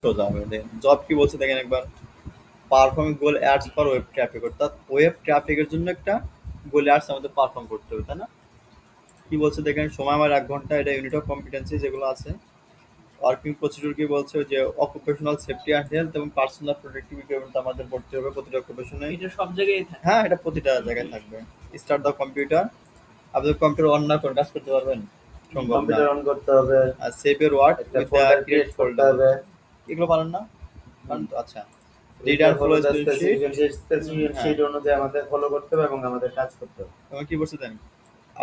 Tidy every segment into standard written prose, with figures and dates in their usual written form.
সোজা হবে। দেখেন জব কি বলছে দেখেন একবার, performing goal ads for web traffic, অর্থাৎ ওয়েব ট্রাফিকের জন্য একটা গোল অ্যাডস আমাদের পারফর্ম করতে হবে, তাই না? কি বলছে দেখেন, সময় আমার 1 ঘন্টা, এটা ইউনিট অফ কম্পিটেন্সি যেগুলো আছে। ওয়ার্কিং প্রসিডিউর কি বলছে, যে অকুপেশনাল সেফটি অ্যান্ড হেলথ এবং পার্সোনাল প্রোটেক্টিভিটি আমাদের পড়তে হবে প্রতিটা অকুপেশনে। এটা সব জায়গায় থাকে। হ্যাঁ, এটা প্রতিটা জায়গায় থাকবে। স্টার্ট দ্য কম্পিউটার, আপনি কম্পিউটার অন না করে কাজ করতে পারবেন? সম্ভব না। কম্পিউটার অন করতে হবে, আর সেভ ইউর ওয়ার্ক একটা with the folder create create করতে ফোল্ডার, হবে, এগুলো পারেন না? পারেন তো, আচ্ছা। Read read and follow follow the spreadsheet, specification হ্যাঁ। শিট অনুযায়ী আমাদের ফলো করতে হবে এবং আমাদের কাজ করতে হবে। এবং কি বলছে জানেন,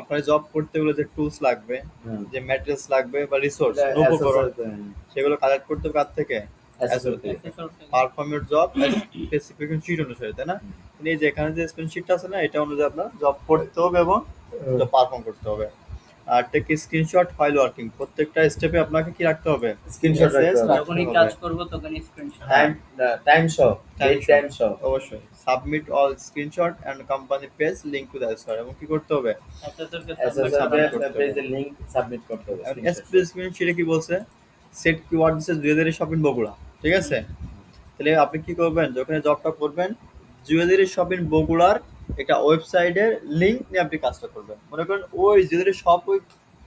আপনার জব করতে হলে যে টুলস লাগবে, হুম। যে ম্যাটেরিয়ালস লাগবে বা রিসোর্স, এটা উপকরণ, SSL সেগুলো কালেক্ট করতে হবে কার থেকে? SSL থেকে। থেকে। Perform your job specification sheet অনুসারে, তাই না? এই যে এখানে যে স্পেসিফিকেশন শিটটা আছে না, এটা অনুযায়ী আপনার জব করতে হবে এবং পারফর্ম করতে হবে। আর টেক স্ক্রিনশট ফাইল ওয়ার্কিং, প্রত্যেকটা স্টেপে আপনাকে কি রাখতে হবে? স্ক্রিনশট রাখতে হবে। যখনই কাজ করব তখনই screenshot. Time show, time show. অবশ্যই submit all screenshot and company page link to the SR, এবং কি করতে হবে? SSL পেজে লিংক সাবমিট করতে হবে। স্পেসিফিকেশন শিটে কি বলছে, সেট কিওয়ার্ড দিছে জুয়েলারি শপিং বগুড়া, ঠিক আছে? তাহলে আপনি কি করবেন, যখন জবটা করবেন, জুয়েলারি শপিং বগুড়ার একটা ওয়েবসাইটের লিংক নিয়ে আপনি কাজটা করবেন। মনে করেন ওই জুয়েলারি শপ, ওই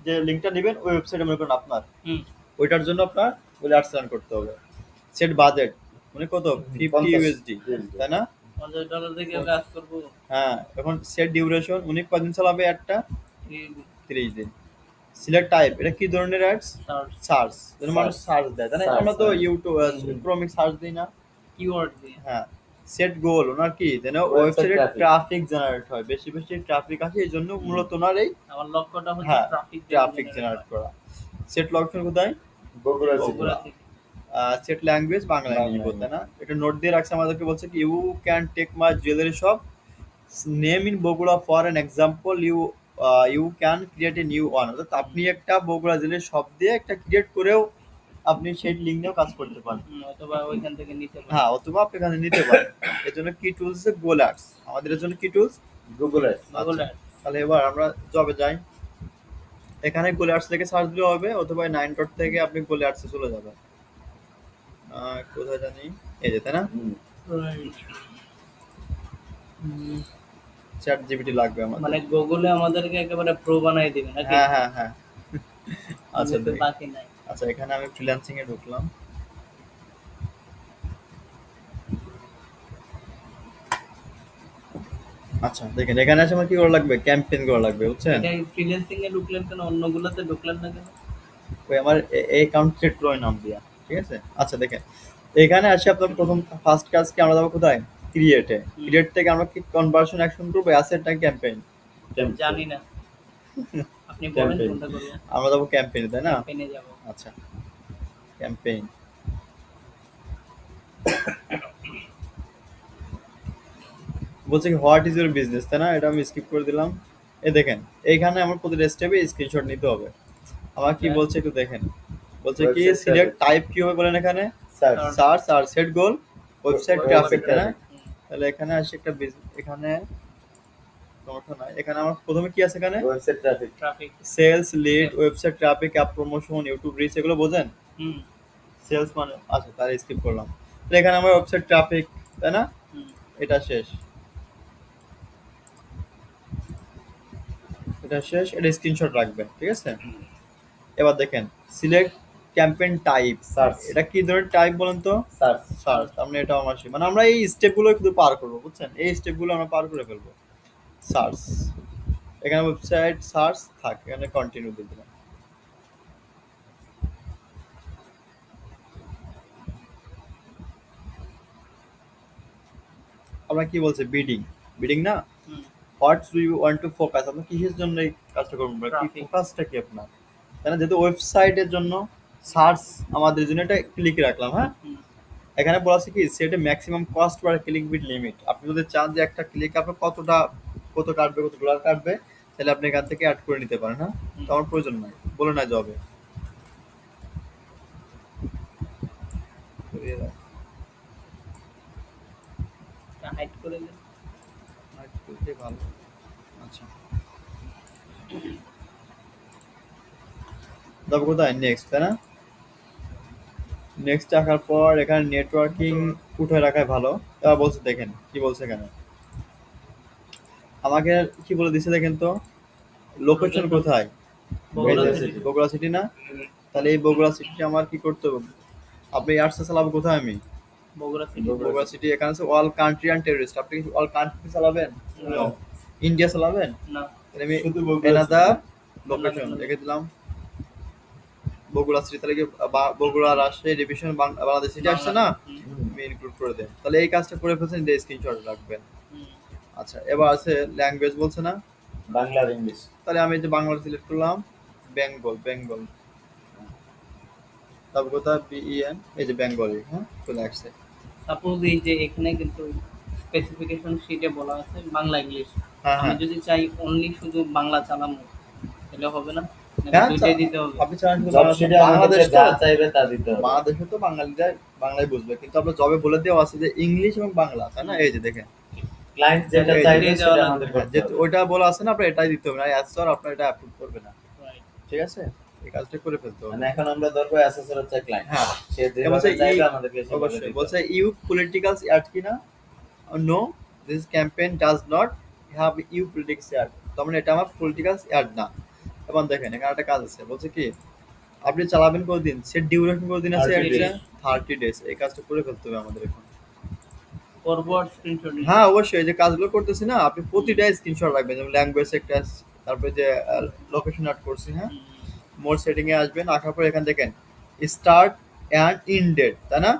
যে লিংকটা নেবেন ওই ওয়েবসাইটে মনে করেন আপনার, ওইটার জন্য আপনার বলে অ্যাডস রান করতে হবে। সেট বাজেট, মানে কত? 50 ইউএসডি, তাই না? $50 থেকে কাজ করব। হ্যাঁ, এখন সেট ডিউরেশন, উনি কদিন চালাবে অ্যাডটা? 30 দিন। সিলেক্ট টাইপ, এটা কি ধরনের অ্যাডস? সার্চ, যেন মানুষ সার্চ দেয়, তাই না? আমরা তো ইউটিউব ক্রোমিক সার্চ দিই না, কিওয়ার্ড দিয়ে। হ্যাঁ। সেট গোল ওনার কি, যেন ওয়েবসাইটে ট্রাফিক জেনারেট হয়, বেশি বেশি ট্রাফিক আসে, এই জন্য মূলত ওনার এই আমার লক্ষ্যটা হচ্ছে হ্যাঁ ট্রাফিক জেনারেট করা। সেট লোকেশন কোথায়? বগুড়া বগুড়া থেকে। সেট ল্যাঙ্গুয়েজ বাংলা ইংলিশ বলতে না, এটা নোট দিয়ে রাখছে আমাদেরকে, বলছে কি you can take my jewellery shop name in Bogura for an example, you can create a new one, অর্থাৎ আপনি একটা বগুড়া জুয়েলারি শপ দিয়ে একটা ক্রিয়েট করেও আপনি সেই লিঙ্ক নিয়েও কাজ করতে পারেন, অথবা ওইখান থেকে নিতে পারেন। হ্যাঁ, অথবা আপনি এখানে নিতে পারেন। এর জন্য কি টুলস আছে? গোল অ্যাডস। আমাদের এর জন্য কি টুলস? Google ads. তাহলে এবার আমরা জবে যাই, এখানে গোল অ্যাডস থেকে সার্চ দিলে হবে, অথবা 9 ডট থেকে আপনি গোল অ্যাডসে চলে যাবেন। কোথায় জানি, এই যে, তাই না? চ্যাট জিপিটি লাগবে আমাদের, মানে গুগলে আমাদেরকে একেবারে প্রো বানাই দিবে নাকি? হ্যাঁ হ্যাঁ হ্যাঁ। আচ্ছা কিন্তু বাকি নাই। আচ্ছা, এখানে আমি ফ্রিল্যান্সিং এ ঢুকলাম। আচ্ছা দেখেন, এখানে এসে আমার কি করা লাগবে? ক্যাম্পেইন করা লাগবে, বুঝছেন? এটা ফ্রিল্যান্সিং এ ঢুকলেন কেন, অন্যগুলোতে ঢুকলেন না কেন? ওই আমার অ্যাকাউন্ট সেট করে নাম দিয়া, ঠিক আছে? আচ্ছা দেখেন, এখানে আসে আপনার প্রথম ফার্স্ট কাজ কি, আমরা যাবো কোথায়? ক্রিয়েটে। ক্রিয়েট থেকে আমরা কি কনভার্সন অ্যাকশন করবো, অ্যাসেট না ক্যাম্পেইন? জানি না, আপনি বলেন কোনটা করব। আমরা যাবো ক্যাম্পেইনে, তাই না? ক্যাম্পেইনে যাব। আচ্ছা, ক্যাম্পেইন। বলছে কি হোয়াট ইজ ইউর বিজনেস, তাই না? এটা আমি স্কিপ করে দিলাম। এই দেখেন, এইখানে আমার প্রতিটা স্টেপে স্ক্রিনশট নিতে হবে। আমার কি বলছে একটু দেখেন, বলছে কি সিলেক্ট টাইপ কি হবে বলেন, এখানে সার্চ আর সেট গোল ওয়েবসাইট ট্রাফিক, তাই না? তাহলে এখানে আসে একটা এখানে সমস্যা নাই, এখানে আমার প্রথমে কি আছে, এখানে website traffic, sales lead, website traffic, app promotion, YouTube reach, এগুলো বোঝেন? সেলস মানে আচ্ছা, তাহলে স্কিপ করলাম। তাহলে এখানে আমার ওয়েবসাইট ট্রাফিক, তাই না? এটা শেষ, এটা শেষ, এটা স্ক্রিনশট রাখবেন, ঠিক আছে? এবার দেখেন সিলেক্ট ক্যাম্পেইন টাইপ, সার্চ। এটা কি ধরনের টাইপ বলেন তো? সার্চ। আমরা এটা আমার মানে আমরা এই স্টেপগুলো কিন্তু পার করবো, বুঝছেন? এই স্টেপগুলো আমরা পার করে ফেলবো। সার্চ, এখানে ওয়েবসাইট সার্চ থাক, এখানে কন্টিনিউ দিয়ে দিলাম। আমরা কি বলছে, বিডিং, বিডিং না? What do you want to focus, আপনি কিসের জন্য এই কাজটা করবেন, কি ফোকাসটা কি আপনার, তাই না? যেহেতু ওয়েবসাইটের জন্য সার্চ আমাদের জন্য এটা ক্লিক রাখলাম, হ্যাঁ। এখানে বলা আছে কি সেটা maximum cost per click with limit, আপনি যদি চান যে একটা ক্লিক আপনার কত কাটবে, কত ডলার কাটবে, তাহলে আপনি এখান থেকে অ্যাড করে নিতে পারেন, হ্যাঁ। তো আমার প্রয়োজন নাই, বলে না জবে হাইড করে দেন, ভালো। আচ্ছা, তবে কোথায় নেক্সট, তাই না? নেক্সট রাখার পর এখানে নেটওয়ার্কিং উঠে রাখাই ভালো। এবার বলছে দেখেন কি বলছে এখানে, আমাকে কি বলে দিছে দেখেন তো, লোকেশন কোথায়, বগুড়া এই যে city। বগুড়া সিটি না, তাহলে এই বগুড়া সিটি আমার কি করতে হবে, আপনি এয়ারসেল চালাবো কোথায় আমি, বগুড়া সিটি। বগুড়া সিটি, এখানে আছে অল কান্ট্রি অ্যান্ড টেররিস্ট, আপনি কি অল কান্ট্রি চালাবেন, No। ইন্ডিয়া চালাবেন, না। তাহলে আমি শুধু বগুড়া এনাদার city। লোকেশন রেখে দিলাম বগুড়া সিটি, তাহলে কি বগুড়া রাজশাহী ডিভিশন বাংলাদেশ সিটি আসছে না, হুম, আমি ইনক্লুড করে দেন, তাহলে এই কাজটা করে ফেলছেন, এই স্ক্রিনশট রাখবেন। হুম। আচ্ছা এবার আছে ল্যাঙ্গুয়েজ বলছে না, বাংলা আর ইংলিশ। তাহলে আমি এই যে বাংলা সিলেক্ট করলাম, বেঙ্গল, তারপর কোথায় বিইএন, এই যে বেঙ্গলি, হ্যাঁ চলে আসছে। সাপোজ এই যে এখানে কিন্তু স্পেসিফিকেশন শিটে বলা আছে বাংলা ইংলিশ। হ্যাঁ আমি হ্যাঁ যদি চাই অনলি শুধু বাংলা চালাবো তাহলে হবে না? নাকি হ্যাঁ, দুইটাই দিতে হবে? আপনি চান শুধু জব বাংলা- শিটে বাংলাদেশ আমাদের তো, যা চাইবে তা দিতে হবে। বাংলাদেশে তো বাঙালিরা বাংলাই বুঝবে, কিন্তু আপনার জবে বলে দেওয়া আছে যে ইংলিশ এবং বাংলা, তাই না, এই যে দেখেন, ক্লায়েন্ট যেটা এই চাইবে যে সেটা দেওয়া আমাদের হ্যাঁ, করতে যেহেতু হবে। ওইটা বলা আছে না, আপনার এটাই দিতে হবে না, স্যার আপনার এটা অ্যাপ্রুভ করবে না, Right। ঠিক আছে, এই কাজটা করে ফেলতে হবে। মানে এখন আমরা ধরবো অ্যাসেসর হচ্ছে ক্লায়েন্ট, হ্যাঁ, সে এবার যেভাবে বলছে চাইবে আমাদেরকে সেভাবে অবশ্যই দিতে বলছে হবে। ইউ পলিটিক্যাল অ্যাড কিনা, no this campaign does not have you politics ad, তার মানে এটা আমার পলিটিক্যাল অ্যাড না। এবং দেখেন এখানে একটা কাজ আছে, বলছে কি আপনি চালাবেন কতদিন, সেট ডিউরেশন কতদিন আছে, 30 days। 30 ডেজ, এই কাজটা করে ফেলতে হবে আমাদের এখন। Forward screenshot. হ্যাঁ অবশ্যই, এই যে কাজগুলো করতেছি না, আপনি প্রতিটা স্ক্রিনশট রাখবেন, যেমন ল্যাঙ্গুয়েজ একটা, তারপরে যে লোকেশন অ্যাড করছি, হ্যাঁ মোর সেটিং এ আসবেন, আসার পর এখানে দেখেন স্টার্ট অ্যান্ড ইন ডেট, তাই না,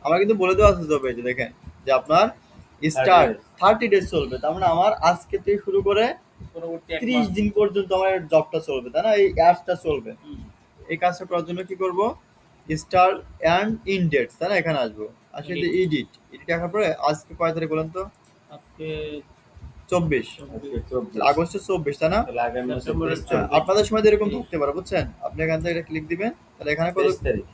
আমার কিন্তু বলে দেওয়া আছে জবে, যে দেখেন যে আপনার স্টার্ট 30 ডেজ চলবে, তার মানে আমার আজকে থেকে শুরু করে পরবর্তী 30 দিন পর্যন্ত আমার জবটা চলবে, তাই না, এই অ্যাপসটা চলবে। এই কাজটা করার জন্য কি করব, স্টার্ট অ্যান্ড ইন ডেট, তাই না, এখানে আসবো, আসলে যে এডিট আসার পরে আজকে কয় তারিখ বলেন তো, আজকে 24, আজকে 24, আগস্টের 24, তাই না, তাহলে আগামী মাসে সেপ্টেম্বরের 23 হ্যাঁ, আপনাদের সময় তো এরকম থাকতে পারে, বুঝছেন, আপনি এখান থেকে এটা ক্লিক দিবেন, তাহলে এখানে কত 23 তারিখ,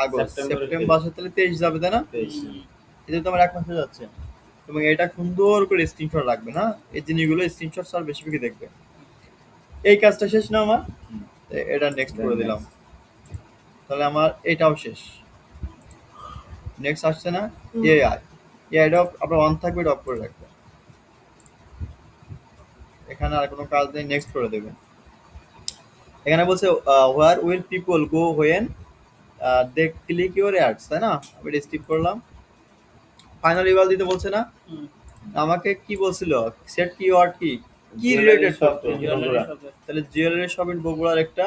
আগস্ট, সেপ্টেম্বরের সেপ্টেম্বর মাসে তাহলে 23 যাবে, তাই না, 23। এটা তো আমার 1 মাস হয়ে যাচ্ছে। এবং এটা সুন্দর করে স্ক্রিনশট রাখবেন, হ্যাঁ এই জিনিসগুলো স্ক্রিনশট স্যার বেশি বেশি দেখবেন। এই কাজটা শেষ না আমার, তো এটা নেক্সট করে দিলাম, তাহলে আমার এটাও শেষ। নেক্সট আসছে না এআই, এআইটা আপনার অন থাকবে, এটা অফ করে রাখবেন, এখানে আর কোনো কাজ নেই, নেক্সট করে দেবেন। এখানে বলছে where will people go when they click your ads, তাই না, আমি এটা স্কিপ করলাম। ফাইনাল ইউআরএল দিতে বলছে না, আমাকে কি বলছিল, সেট কিওয়ার্ড কি কি রিলেটেড শপ করতে, বগুড়া। তাহলে জুয়েলারি শপ ইন বগুড়ার একটা,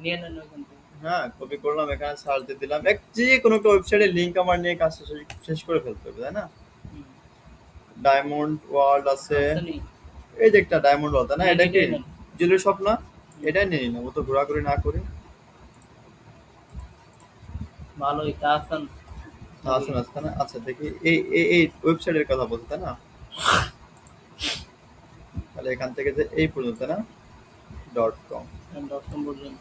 নিয়ে নেন ওখান থেকে। হ্যাঁ কপি করলাম, এখানে সার্চ দিয়ে দিলাম, যে কোনো একটা ওয়েবসাইটের লিংক আমার নিয়ে কাজটা শেষ করে ফেলতে হবে, তাই না। ডায়মন্ড ওয়ার্ল্ড আছে, আসেনি? এই যে একটা ডায়মন্ড ওয়ার্ল্ড, তাই না, এটা কি এটাই নেন। জুয়েলারি শপ না, এটাই নিয়ে নিলাম, ও তো ঘোরাঘুরি না করি। ভালোই তা আসান। আচ্ছা আচ্ছা না, আচ্ছা দেখি এই এই এই ওয়েবসাইটের কথা বলতে, তাই না, তাহলে এখান থেকে যে এই পর্যন্ত, তাই না, .com, .com পর্যন্ত।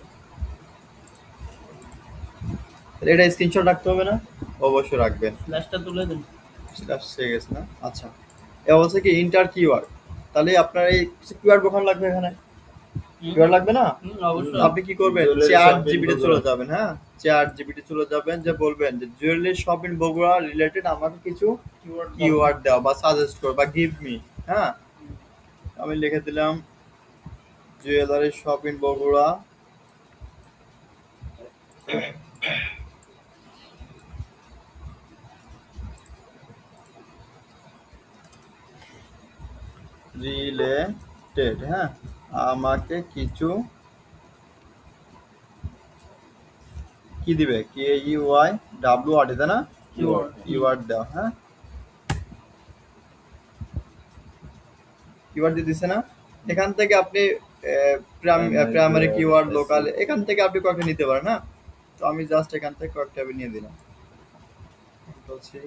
তাহলে এটা স্ক্রিনশট রাখতে হবে না, অবশ্যই রাখবেন, ফ্ল্যাশটা তুলে দিন। সেটা সে গেছে না। আচ্ছা এ বলছে কি ইন্টার কিওয়ার্ড, তাহলে আপনার এই কিওয়ার্ড কখন লাগবে, এখানে কিওয়ার্ড লাগবে না, অবশ্যই। আপনি কি করবেন, Jewelry chat shop in GPT Bogura. চলে যাবেন, হ্যাঁ চ্যাট জিপিটি চলে যাবেন, যে বলবেন যে jewellery shop in Bogura related আমাকে কিছু কিওয়ার্ড দাও বা সাজেস্ট করো বা গিভ মি, হ্যাঁ আমি লিখে দিলাম jewellery shop in Bogura related, হ্যাঁ আমাকে কিছু কি দিবে, কে ইউআই ডাব্লিউ আর, তাই না, কিওয়ার্ড দাও, হ্যাঁ কিওয়ার্ড দিয়ে দিছে না, এখান থেকে আপনি প্রাইমারি কিওয়ার্ড, লোকাল, এখান থেকে আপনি কয়েকটা নিতে পারেন, হ্যাঁ তো আমি জাস্ট এখান থেকে কয়েকটা নিয়ে দিলাম, বলছি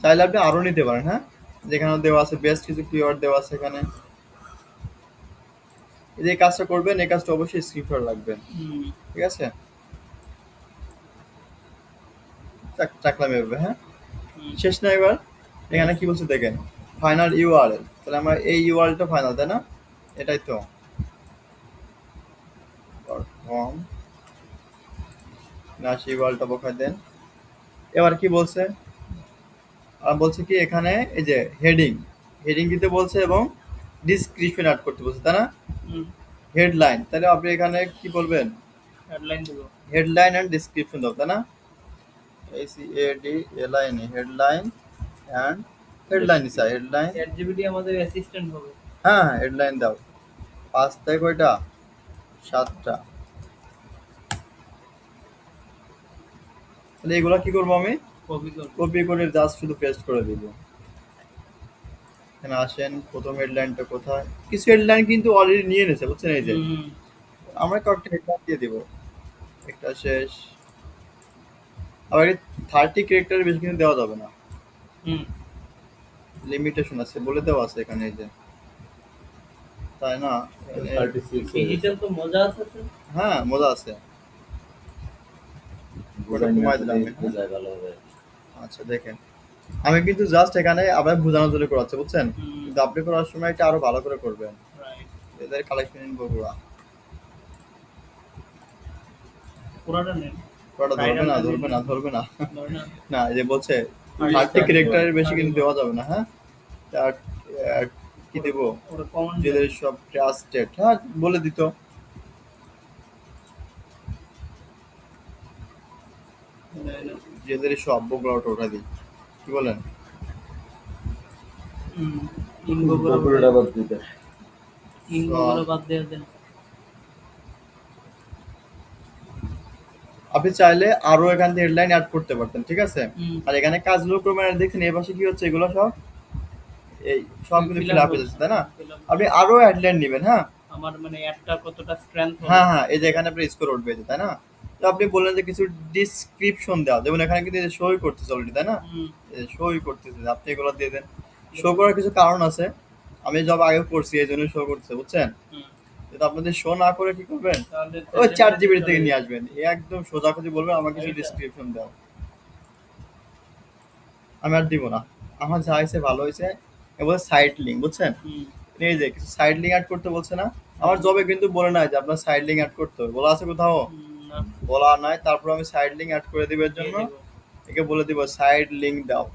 চাইলে আপনি আরো নিতে পারেন, হ্যাঁ যেখানে দেওয়া আছে বেস্ট কিছু কিওয়ার্ড দেওয়া আছে এখানে। এই যে কাজটা করবেন, এই কাজটা অবশ্যই স্ক্রিনশট রাখবেন, ঠিক আছে, চাকলাম এভাবে, হ্যাঁ শেষ না এবার, এখানে কি বলছে দেখেন ফাইনাল ইউআরএল, তাহলে আমরা এই ইউআরএলটা ফাইনাল, তাই না, এটাই তো .com আসি ওয়ালটা বসাই দেন। এবার কি বলছে, আর বলছে কি এখানে এই যে হেডিং দিতে বলছে এবং ডিসক্রিপশন অ্যাড করতে বলছে, তাই না? হেডলাইন, তাহলে আপনি এখানে কি বলবেন, হেডলাইন দেবো। হেডলাইন অ্যান্ড ডিসক্রিপশন দাও, তাই না? ACADLIN, হেডলাইন অ্যান্ড হেডলাইন দিছা, হেডলাইন। চ্যাট জিপিটি আমাদের অ্যাসিস্ট্যান্ট হবে। হ্যাঁ হেডলাইন দাও। 5 থেকে কয়টা? 7টা। তাহলে এগুলা কি করবো আমি? কপি করবো। কপি করে জাস্ট শুধু পেস্ট করে দিব। এখানে আসেন, প্রথম হেডলাইনটা কোথায়? কিছু হেডলাইন কিন্তু অলরেডি নিয়ে নিয়েছে, বুঝছেন? এই যে হুম, আমরা কয়েকটা হেডলাইন দিয়ে দিব, একটা শেষ। আবার 30 ক্যারেক্টারের বেশি কিন্তু দেওয়া যাবে না, হুম। লিমিটেশন আছে, বলে দেওয়া আছে এখানে, এই যে, তাই না? 36 ডিজিটাল তো মজা আছে স্যার। হ্যাঁ মজা আছে। ওটা কমাই দিলাম আমি, হ্যাঁ? বুঝাই ভালো হবে। আচ্ছা দেখেন, আমি কিন্তু জাস্ট এখানে আবার বোঝানোর জন্য করাচ্ছি, বুঝছেন? হুম। কিন্তু আপনি করার সময় এটা আরো ভালো করে করবেন। রাইট। এদের কালেকশন বগুড়া, পুরাটা নেন। ওটা ধরবে না, ধরবে না, ধরবে না। ধরে না। না, এই যে বলছে আর 30 start ক্যারেক্টারের করো। বেশি কিন্তু দেওয়া যাবে না, হ্যাঁ? আর কি দেব? ওরা কমন যেদের সব ট্রাস্টেড, হ্যাঁ বলে দিত। যেদের সব বগুড়া ওটা উঠা দিই, কি বলেন? বগুড়াটা বাদ দিতে। ইনগুলো বাদ দিয়ে দেন। আপনি চাইলে আরো এখান থেকে হেডলাইন অ্যাড করতে পারতেন, ঠিক আছে? হুম। আর এখানে কাজগুলো ক্রমে দেখছেন এই পাশে কি হচ্ছে, এগুলো সব এই সব কিন্তু Fill ফিল up আপ হয়ে যাচ্ছে, তাই না? fill up আপনি আরো হেডলাইন নেবেন, হ্যাঁ? আমার মানে একটা কতটা স্ট্রেংথ হবে। হ্যাঁ হ্যাঁ, এই যে এখানে আপনার স্কোর উঠবে, এই যে, তাই না? তো আপনি বললেন যে কিছু ডিসক্রিপশন দেওয়া, যেমন এখানে কিন্তু শোই করতেছে অলরেডি, তাই না? হুম। শোই করতেছে, আপনি এগুলো দিয়ে দেন। শো করার কিছু কারণ আছে, আমি জব আগে করছি এই জন্য শো করতেছে, বুঝছেন? হুম। কিন্তু আপনাদের শো না করে কি করবেন, তাহলে ওই চ্যাট জিপিটি থেকে নিয়ে আসবেন, একদম সোজাসুজি বলবেন আমার কিছু এইটা। ডিসক্রিপশন দাও। আমি আর দিব না, আমার যা হয়েছে ভালো হয়েছে। এবার সাইড লিঙ্ক, বুঝছেন? হুম। এই যে কিছু সাইড লিঙ্ক অ্যাড করতে বলছে না, আমার জবে কিন্তু বলে নাই যে আপনার সাইড লিঙ্ক অ্যাড করতে হবে, বলা আছে কোথাও? না। বলা নাই। তারপর আমি সাইড লিঙ্ক অ্যাড করে দিবের জন্য দিয়ে দেবো। একে বলে দিব সাইড লিঙ্ক দাও,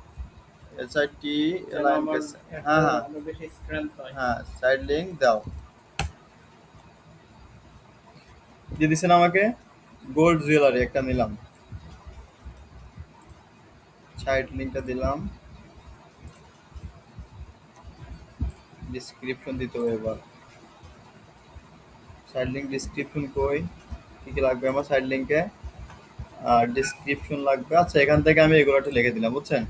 SIT যেন আমার হ্যাঁ হ্যাঁ আরো বেশি স্ট্রেংথ হয়। হ্যাঁ, সাইড লিঙ্ক দাও। দিয়ে দিছেন আমাকে। গোল্ড জুয়েলারি একটা নিলাম, সাইড লিঙ্কটা দিলাম, ডিসক্রিপশন দিতে হবে এবার। সাইড লিঙ্ক ডিসক্রিপশন কই, কি কি লাগবে আমার সাইড লিঙ্কে? আর ডিসক্রিপশন লাগবে। আচ্ছা এখান থেকে আমি এগুলো একটা লিখে দিলাম, বুঝছেন?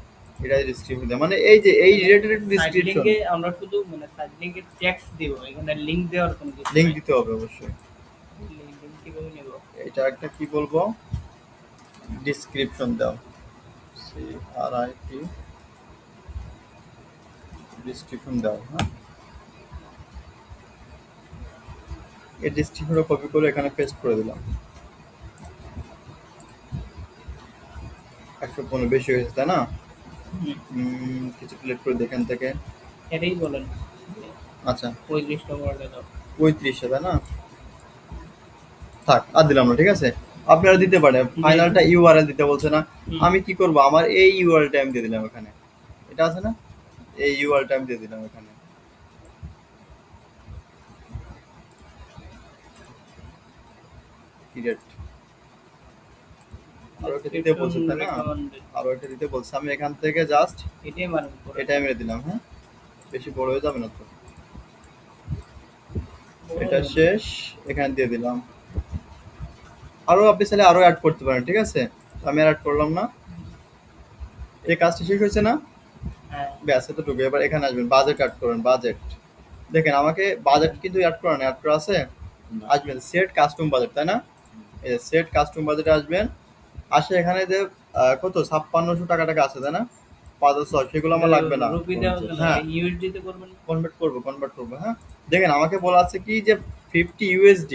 এটাই ডিসক্রিপশন দেব, মানে এই যে এই রিলেটেড সাইড ডিসক্রিপশন। লিংকে আমরা শুধু মানে সাইড লিংকের টেক্সট দিব, এখানে লিংক দেওয়ার কোনো কিছু লিঙ্ক নাই। দিতে হবে অবশ্যই। লিংক কিভাবে নেব? এটা একটা কি বলবো, ডিসক্রিপশন দাও, CRIP ডিসক্রিপশন দাও, হ্যাঁ? এই ডিসক্রিপশনটা কপি করে এখানে পেস্ট করে দিলাম। 115 বেশি হয়েছে, তাই না? কিছু ক্লিক করে দেখেন থেকে। এটাই বলেন। আচ্ছা 35টা ওয়ার্ডে দাও। 35, তাই না? থাক, আর দিলাম না, ঠিক আছে? আপনারা দিতে পারেন, ফাইনালটা ইউআরএল দিতে বলছে না? হুম। আমি কি করব, আমার এই ইউআরএল টাইম দিয়ে দিলাম এখানে, এটা আছে না, এই ইউআরএল টাইম দিয়ে দিলাম এখানে। ক্রিয়েট আরো একটা দিতে বলছে, তাই না? Recommended। আরো একটা দিতে বলছে, আমি এখান থেকে জাস্ট এটাই মানেন করে। এটাই মেরে দিলাম, হ্যাঁ? বেশি বড় হয়ে যাবে না তো? এটা শেষ, এখানে দিয়ে দিলাম। আরো আপনি চাইলে আরো অ্যাড করতে পারেন, ঠিক আছে? তো আমি আর অ্যাড করলাম না। এই কাজটা শেষ হয়েছে না? হ্যাঁ। ব্যাস, এতটুকু। এবার এখানে আসবেন, বাজেট অ্যাড করবেন, বাজেট। দেখেন আমাকে বাজেট কিন্তু অ্যাড করা না, অ্যাড করা আছে। আসবেন সেট কাস্টম বাজেট, তাই না? এই সেট কাস্টম বাজেটে আসবেন। আসে এখানে যে কত 5600 টাকা টাকা আছে, তাই না? 5600, সেগুলো আমার লাগবে না। রুপি দেওয়া যাবে না, হ্যাঁ। ইউএসডি তে করবেন। কনভার্ট করবো, হ্যাঁ? দেখেন আমাকে বলা আছে কি যে 50 USD,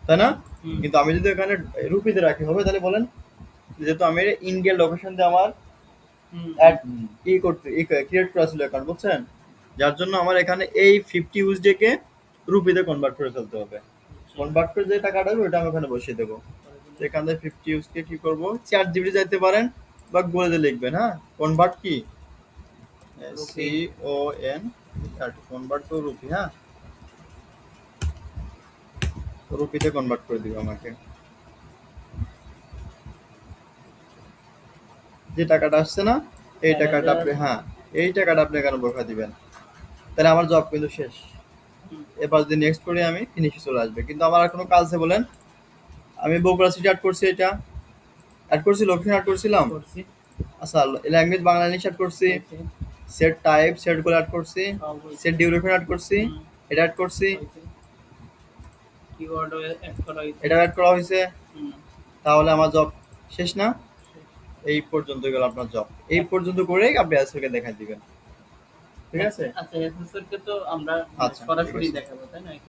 তাই না? হুম। কিন্তু আমি যদি এখানে রুপিতে রাখি হবে, তাহলে বলেন? যেহেতু আমি ইন্ডিয়ান লোকেশন দিয়ে আমার হুম। অ্যাড ক্রিয়েট করা ছিল অ্যাকাউন্ট, বুঝছেন? যার জন্য আমার এখানে এই 50 USD কে রুপিতে কনভার্ট করে ফেলতে হবে। কনভার্ট করে যে টাকাটা হবে ওটা আমি ওখানে বসিয়ে দেবো। তো এখান থেকে 50 ইউজ করে কি করব, চ্যাট জিপিটি যাইতে পারেন বা গুগলে লিখবেন। হ্যাঁ, কনভার্ট কি rupee. CON convert to rupee. হ্যাঁ, রুপিতে কনভার্ট করে দিবে আমাকে। যে টাকাটা আসছে না, এই টাকাটা আপনি, হ্যাঁ এই টাকাটা আপনি এখানে বসা দিবেন। তাহলে আমার জব কিন্তু শেষ। হুম, এবার যদি নেক্সট করি আমি, ফিনিশে চলে আসবে। কিন্তু আমার আর কোনো কাজ আছে বলেন? আমি বগুড়া সিটি অ্যাড করছি, এটা অ্যাড করছি, লোকেশন অ্যাড করছিলাম। করছি, আচ্ছা, ল্যাঙ্গুয়েজ বাংলা ইংলিশ অ্যাড করছি, হয়েছে, সেট টাইপ সেট গুলো অ্যাড করছি, সব হয়েছে, সেট ডিউরেশন অ্যাড করছি, হুম, এটা অ্যাড করছি, হয়েছে, কিওয়ার্ড অ্যাড করা হয়েছে, এটা অ্যাড করা হয়েছে। হুম, তাহলে আমার জব শেষ না? শেষ। এই পর্যন্ত গেল আপনার জব। এই পর্যন্ত করেই আপনি অ্যাসেসকে দেখাই দিবেন। ঠিক আছে? আচ্ছা, এসএসএর কে তো আমরা আচ্ছা, ঠিক সরাসরি আছে। দেখাবো, তাই না?